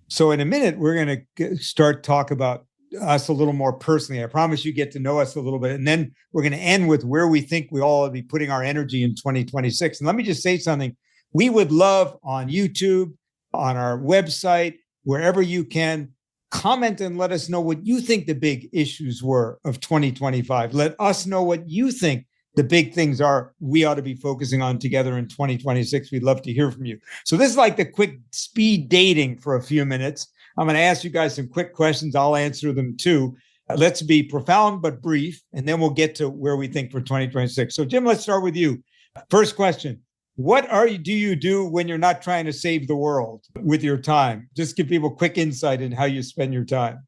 So in a minute, we're going to start talk about us a little more personally. I promise you get to know us a little bit. And then we're going to end with where we think we all will be putting our energy in 2026. And let me just say something. We would love on YouTube, on our website, wherever you can, comment and let us know what you think the big issues were of 2025. Let us know what you think the big things are we ought to be focusing on together in 2026. We'd love to hear from you. So this is like the quick speed dating for a few minutes. I'm going to ask you guys some quick questions. I'll answer them too. Let's be profound but brief, and then we'll get to where we think for 2026. So Jim, let's start with you. First question. What do you do when you're not trying to save the world with your time? Just give people quick insight in how you spend your time.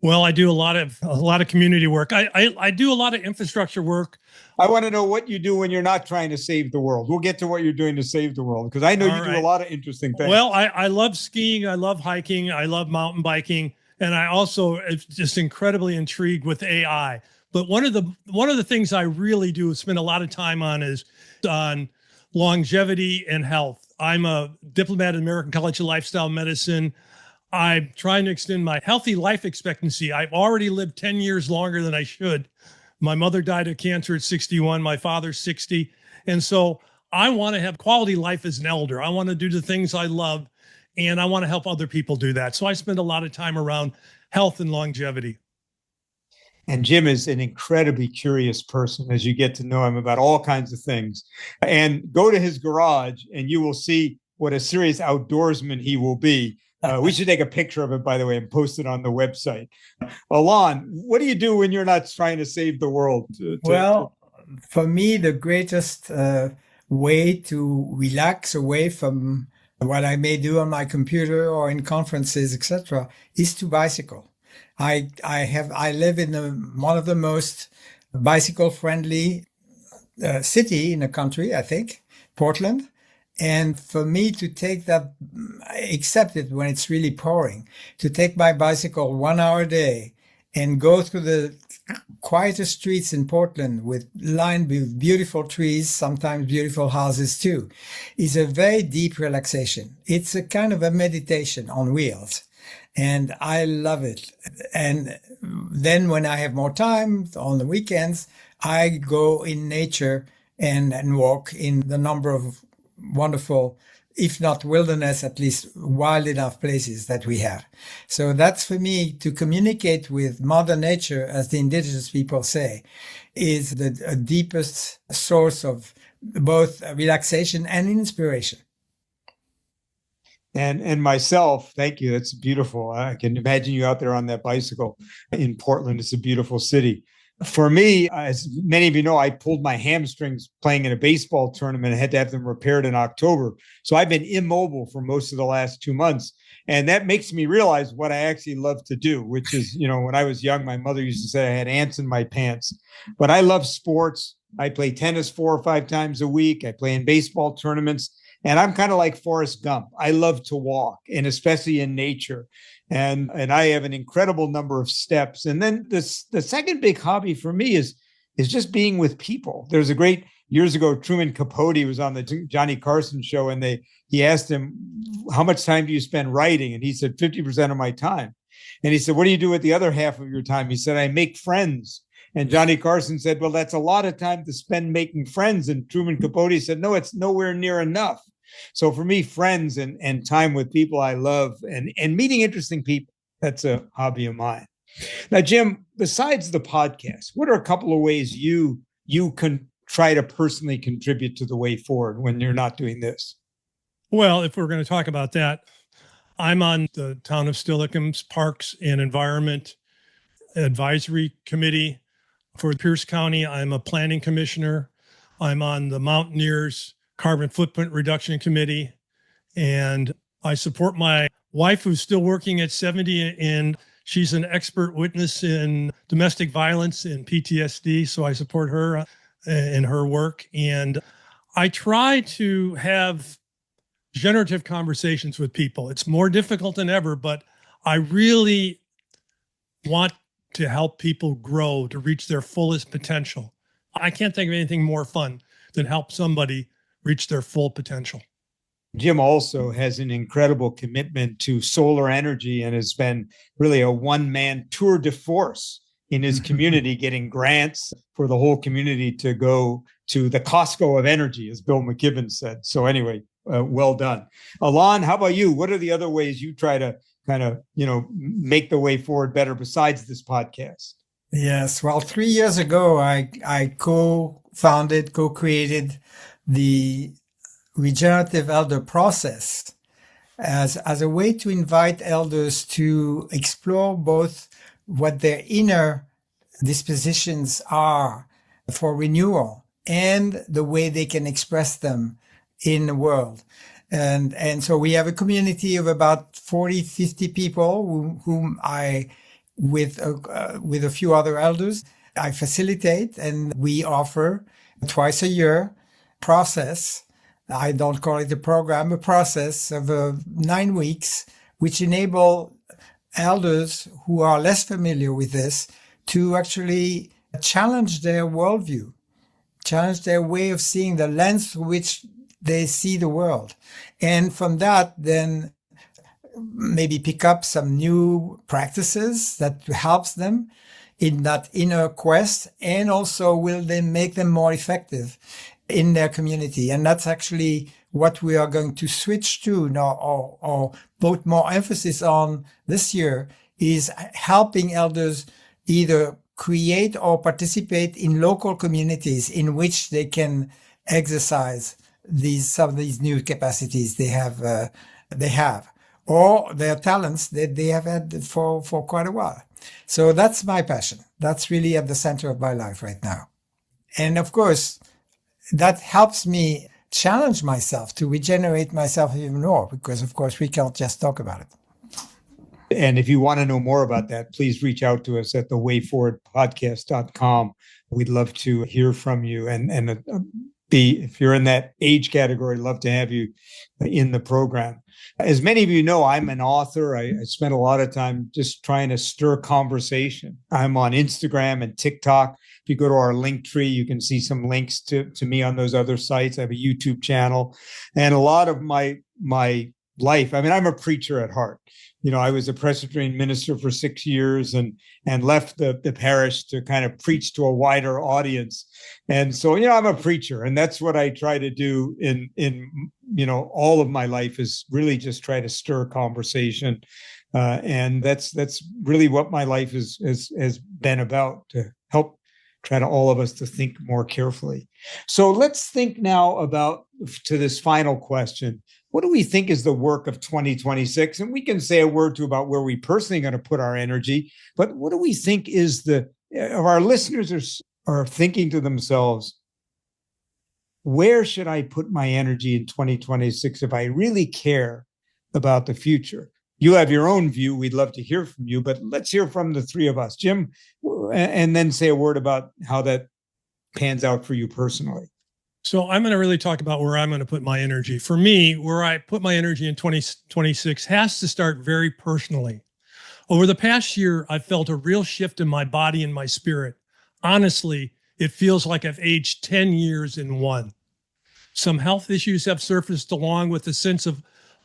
Well, I do a lot of community work. I do a lot of infrastructure work. I want to know what you do when you're not trying to save the world. We'll get to what you're doing to save the world, because I know you do a lot of interesting things. Well, I love skiing. I love hiking. I love mountain biking. And I also am just incredibly intrigued with AI. But one of the things I really do spend a lot of time on is on longevity and health. I'm a diplomat at the American College of Lifestyle Medicine. I'm trying to extend my healthy life expectancy. I've already lived 10 years longer than I should. My mother died of cancer at 61, my father's 60. And so I want to have quality life as an elder. I want to do the things I love, and I want to help other people do that. So I spend a lot of time around health and longevity. And Jim is an incredibly curious person as you get to know him about all kinds of things. And go to his garage and you will see what a serious outdoorsman he will be. We should take a picture of it, by the way, and post it on the website. Alon, what do you do when you're not trying to save the world? For me, the greatest way to relax away from what I may do on my computer or in conferences, etc., is to bicycle. I live in one of the most bicycle-friendly city in the country, I think, Portland. And for me to take that, except it when it's really pouring, to take my bicycle 1 hour a day and go through the quietest streets in Portland lined with beautiful trees, sometimes beautiful houses too, is a very deep relaxation. It's a kind of a meditation on wheels. And I love it. And then when I have more time on the weekends, I go in nature and walk in the number of wonderful, if not wilderness, at least wild enough places that we have. So that's for me to communicate with Mother Nature, as the indigenous people say, is the deepest source of both relaxation and inspiration. And myself, thank you. That's beautiful. I can imagine you out there on that bicycle in Portland. It's a beautiful city. For me, as many of you know, I pulled my hamstrings playing in a baseball tournament. I had to have them repaired in October. So I've been immobile for most of the last 2 months. And that makes me realize what I actually love to do, which is, when I was young, my mother used to say I had ants in my pants. But I love sports. I play tennis 4 or 5 times a week. I play in baseball tournaments. And I'm kind of like Forrest Gump. I love to walk, and especially in nature. And I have an incredible number of steps. And then the second big hobby for me is just being with people. There's a great, years ago, Truman Capote was on the Johnny Carson show, and he asked him, how much time do you spend writing? And he said, 50% of my time. And he said, what do you do with the other half of your time? He said, I make friends. And Johnny Carson said, well, that's a lot of time to spend making friends. And Truman Capote said, no, it's nowhere near enough. So for me, friends and time with people I love and meeting interesting people, that's a hobby of mine. Now, Jim, besides the podcast, what are a couple of ways you can try to personally contribute to the way forward when you're not doing this? Well, if we're going to talk about that, I'm on the Town of Steilacoom's Parks and Environment Advisory Committee for Pierce County. I'm a planning commissioner. I'm on the Mountaineers Carbon Footprint Reduction Committee. And I support my wife, who's still working at 70, and She's an expert witness in domestic violence and PTSD, so I support her in her work. And I try to have generative conversations with people. It's more difficult than ever, but I really want to help people grow to reach their fullest potential. I can't think of anything more fun than help somebody reach their full potential. Jim also has an incredible commitment to solar energy and has been really a one-man tour de force in his community, getting grants for the whole community to go to the Costco of energy, as Bill McKibben said. So anyway, well done. Alon, how about you? What are the other ways you try to kind of, make the way forward better besides this podcast? Yes. Well, 3 years ago, I co-created the regenerative elder process as a way to invite elders to explore both what their inner dispositions are for renewal and the way they can express them in the world. And so we have a community of about 40, 50 people whom I, with a few other elders, I facilitate, and we offer twice a year process. I don't call it a program, a process of 9 weeks, which enable elders who are less familiar with this to actually challenge their worldview, challenge their way of seeing, the lens through which they see the world. And from that, then maybe pick up some new practices that helps them in that inner quest, and also will then make them more effective in their community. And that's actually what we are going to switch to now, or put more emphasis on this year, is helping elders either create or participate in local communities in which they can exercise some of these new capacities they have, or their talents that they have had for quite a while. So that's my passion. That's really at the center of my life right now. And of course, that helps me challenge myself to regenerate myself even more, because of course we can't just talk about it. And if you want to know more about that, please reach out to us at thewayforwardpodcast.com. We'd love to hear from you. And if you're in that age category, I'd love to have you in the program. As many of you know, I'm an author. I spent a lot of time just trying to stir conversation. I'm on Instagram and TikTok. If you go to our link tree, you can see some links to me on those other sites. I have a YouTube channel. And a lot of my life, I'm a preacher at heart. I was a Presbyterian minister for 6 years and left the parish to kind of preach to a wider audience. And so, I'm a preacher, and that's what I try to do in all of my life, is really just try to stir conversation. And that's really what my life has been about, to help try to all of us to think more carefully. So let's think now to this final question. What do we think is the work of 2026? And we can say a word too about where we personally are going to put our energy, but what do we think is of our listeners are thinking to themselves, where should I put my energy in 2026 if I really care about the future? You have your own view. We'd love to hear from you, but let's hear from the three of us. Jim, and then say a word about how that pans out for you personally. So I'm going to really talk about where I'm going to put my energy. For me, where I put my energy in 2026 has to start very personally. Over the past year, I've felt a real shift in my body and my spirit. Honestly, it feels like I've aged 10 years in one. Some health issues have surfaced, along with a sense of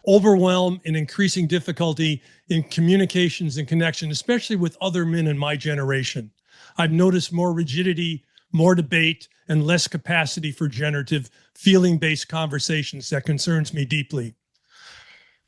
overwhelm and increasing difficulty in communications and connection, especially with other men in my generation. I've noticed more rigidity, more debate, and less capacity for generative, feeling-based conversations that concerns me deeply.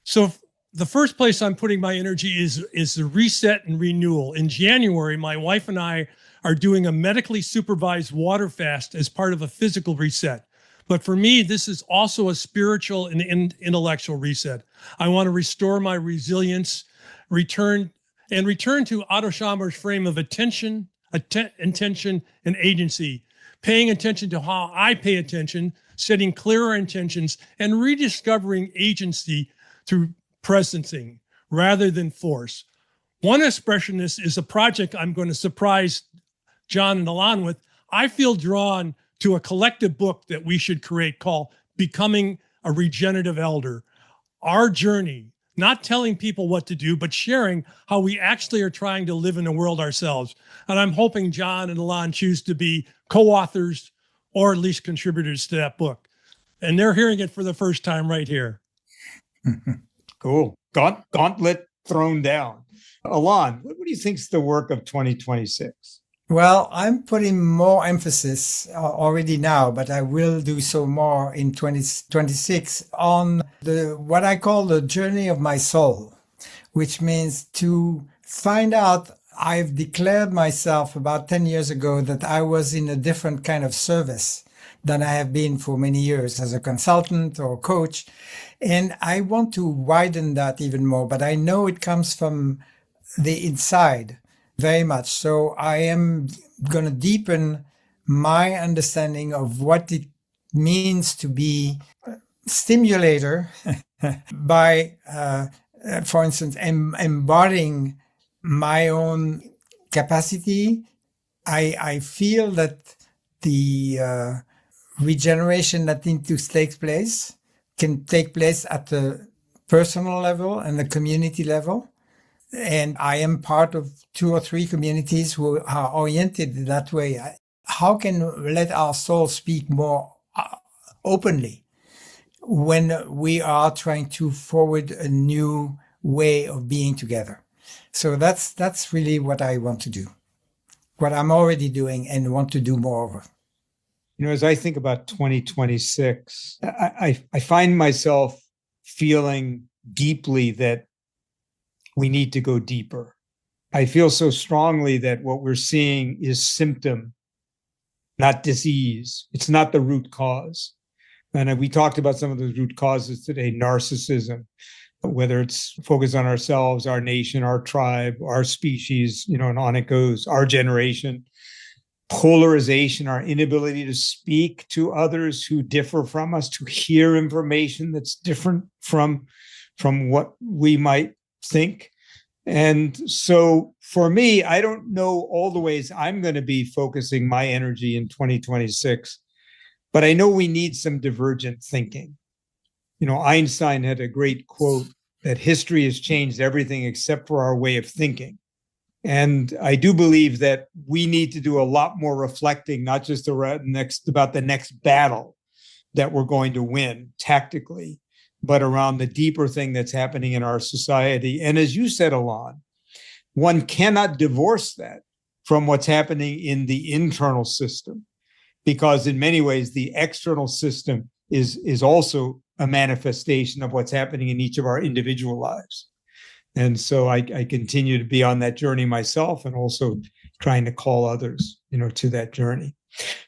So the first place I'm putting my energy is the reset and renewal. In January, my wife and I are doing a medically supervised water fast as part of a physical reset. But for me, this is also a spiritual and intellectual reset. I want to restore my resilience, return to Otto Schamber's frame of intention, and agency, paying attention to how I pay attention, setting clearer intentions, and rediscovering agency through presencing rather than force. One expressionist is a project I'm going to surprise John and Alon with. I feel drawn to a collective book that we should create called Becoming a Regenerative Elder. Our journey, not telling people what to do, but sharing how we actually are trying to live in the world ourselves. And I'm hoping John and Alon choose to be co-authors or at least contributors to that book. And they're hearing it for the first time right here. Cool. Gauntlet thrown down. Alon, what do you think is the work of 2026? Well, I'm putting more emphasis already now, but I will do so more in 2026 on what I call the journey of my soul, which means to find out. I've declared myself about 10 years ago that I was in a different kind of service than I have been for many years as a consultant or coach. And I want to widen that even more, but I know it comes from the inside very much. So I am going to deepen my understanding of what it means to be a stimulator by, for instance, embodying my own capacity. I feel that the regeneration that needs to take place can take place at the personal level and the community level. And I am part of 2 or 3 communities who are oriented that way. How can we let our soul speak more openly when we are trying to forward a new way of being together? So that's really what I want to do, what I'm already doing and want to do more of. As I think about 2026, I find myself feeling deeply that we need to go deeper. I feel so strongly that what we're seeing is symptom, not disease. It's not the root cause. And we talked about some of those root causes today: narcissism, whether it's focused on ourselves, our nation, our tribe, our species, and on it goes, our generation. Polarization, our inability to speak to others who differ from us, to hear information that's different from what we might think. And so for me, I don't know all the ways I'm going to be focusing my energy in 2026, but I know we need some divergent thinking. Einstein had a great quote that history has changed everything except for our way of thinking. And I do believe that we need to do a lot more reflecting, not just about the next battle that we're going to win tactically, but around the deeper thing that's happening in our society. And as you said, Alon, one cannot divorce that from what's happening in the internal system, because in many ways, the external system is also a manifestation of what's happening in each of our individual lives. And so I continue to be on that journey myself, and also trying to call others, to that journey.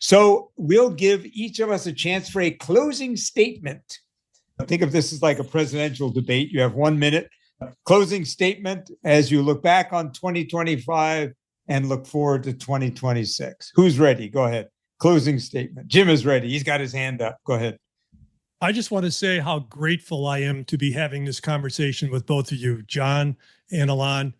So we'll give each of us a chance for a closing statement. Think of this as like a presidential debate. You have 1 minute. Closing statement as you look back on 2025 and look forward to 2026. Who's ready? Go ahead. Closing statement. Jim is ready. He's got his hand up. Go ahead. I just want to say how grateful I am to be having this conversation with both of you, John and Alon.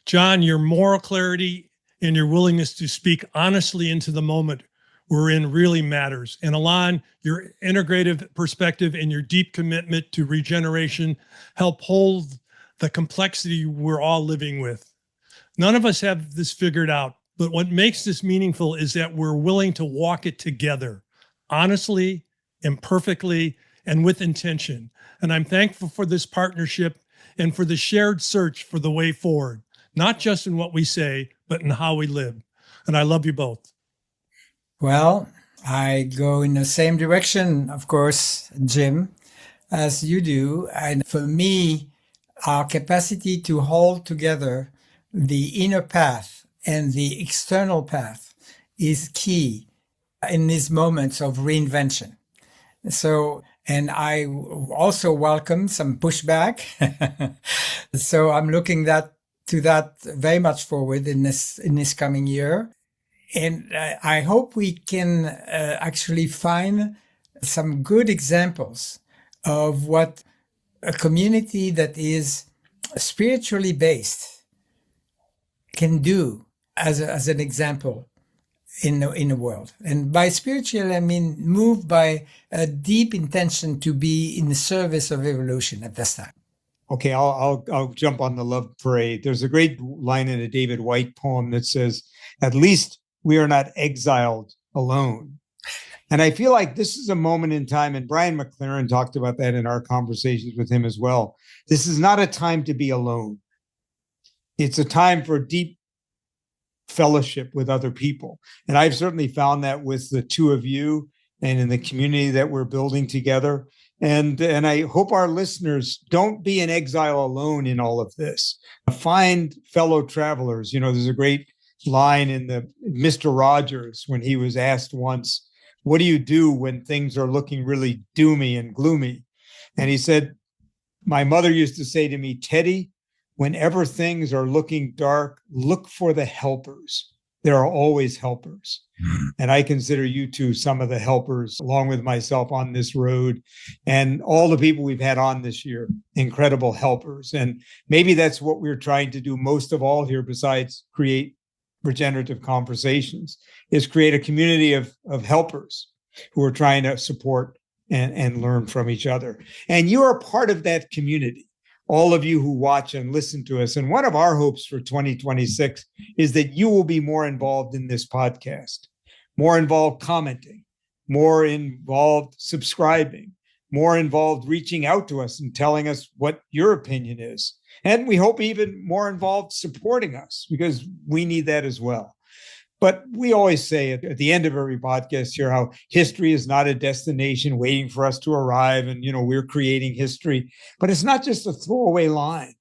John, your moral clarity and your willingness to speak honestly into the moment we're in really matters. And Alon, your integrative perspective and your deep commitment to regeneration help hold the complexity we're all living with. None of us have this figured out, but what makes this meaningful is that we're willing to walk it together, honestly, imperfectly, and with intention. And I'm thankful for this partnership and for the shared search for the way forward, not just in what we say, but in how we live. And I love you both. Well, I go in the same direction, of course, Jim, as you do. And for me, our capacity to hold together the inner path and the external path is key in these moments of reinvention. So, and I also welcome some pushback. So I'm looking to that very much forward in this coming year. And I hope we can actually find some good examples of what a community that is spiritually based can do as an example in the world. And by spiritual, I mean moved by a deep intention to be in the service of evolution at this time. Okay, I'll jump on the love parade. There's a great line in a David Whyte poem that says, "At least we are not exiled alone." And I feel like this is a moment in time, and Brian McLaren talked about that in our conversations with him as well. This is not a time to be alone. It's a time for deep fellowship with other people. And I've certainly found that with the two of you and in the community that we're building together. And I hope our listeners don't be in exile alone in all of this. Find fellow travelers. You know, there's a great line in the Mr. Rogers when he was asked once, "What do you do when things are looking really doomy and gloomy?" And he said, "My mother used to say to me, Teddy, whenever things are looking dark, look for the helpers. There are always helpers." And I consider you two some of the helpers, along with myself, on this road, and all the people we've had on this year, incredible helpers. And maybe that's what we're trying to do most of all here, besides create Regenerative Conversations, is create a community of helpers who are trying to support and learn from each other. And you are part of that community, all of you who watch and listen to us. And one of our hopes for 2026 is that you will be more involved in this podcast, more involved commenting, more involved subscribing, more involved reaching out to us and telling us what your opinion is. And we hope even more involved supporting us, because we need that as well. But we always say at the end of every podcast here how history is not a destination waiting for us to arrive, and, you know, we're creating history. But it's not just a throwaway line.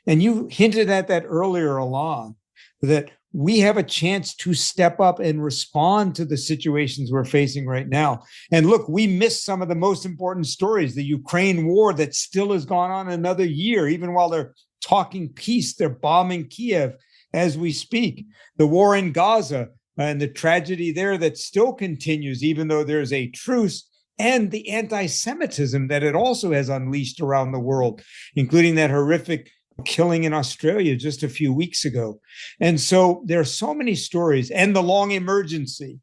And you hinted at that earlier, Alon, that we have a chance to step up and respond to the situations we're facing right now. And look, we missed some of the most important stories. The Ukraine war that still has gone on another year. Even while they're talking peace, they're bombing Kiev as we speak. The war in Gaza and the tragedy there that still continues, even though there's a truce, and the anti-Semitism that it also has unleashed around the world, including that horrific killing in Australia just a few weeks ago. And so there are so many stories. And the long emergency,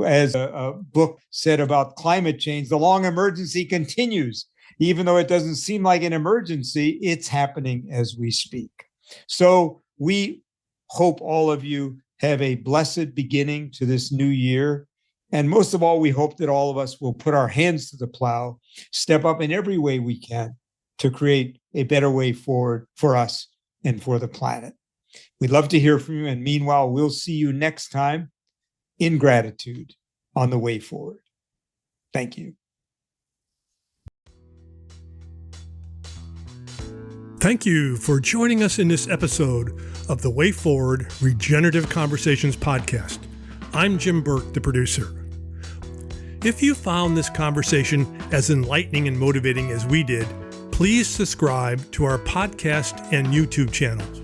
as a book said about climate change, the long emergency continues. Even though it doesn't seem like an emergency, it's happening as we speak. So we hope all of you have a blessed beginning to this new year. And most of all, we hope that all of us will put our hands to the plow, step up in every way we can to create a better way forward for us and for the planet. We'd love to hear from you. And meanwhile, we'll see you next time in gratitude on the way forward. Thank you. Thank you for joining us in this episode of the Way Forward Regenerative Conversations podcast. I'm Jim Burke, the producer. If you found this conversation as enlightening and motivating as we did, please subscribe to our podcast and YouTube channels.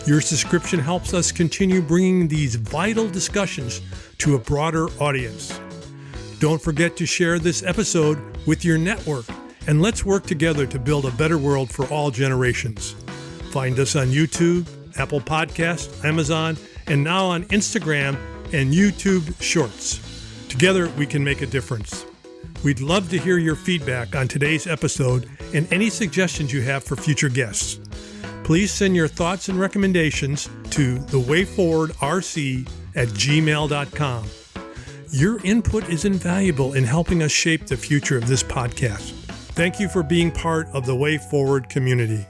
Your subscription helps us continue bringing these vital discussions to a broader audience. Don't forget to share this episode with your network, and let's work together to build a better world for all generations. Find us on YouTube, Apple Podcasts, Amazon, and now on Instagram and YouTube Shorts. Together, we can make a difference. We'd love to hear your feedback on today's episode and any suggestions you have for future guests. Please send your thoughts and recommendations to thewayforwardrc@gmail.com. Your input is invaluable in helping us shape the future of this podcast. Thank you for being part of the Way Forward community.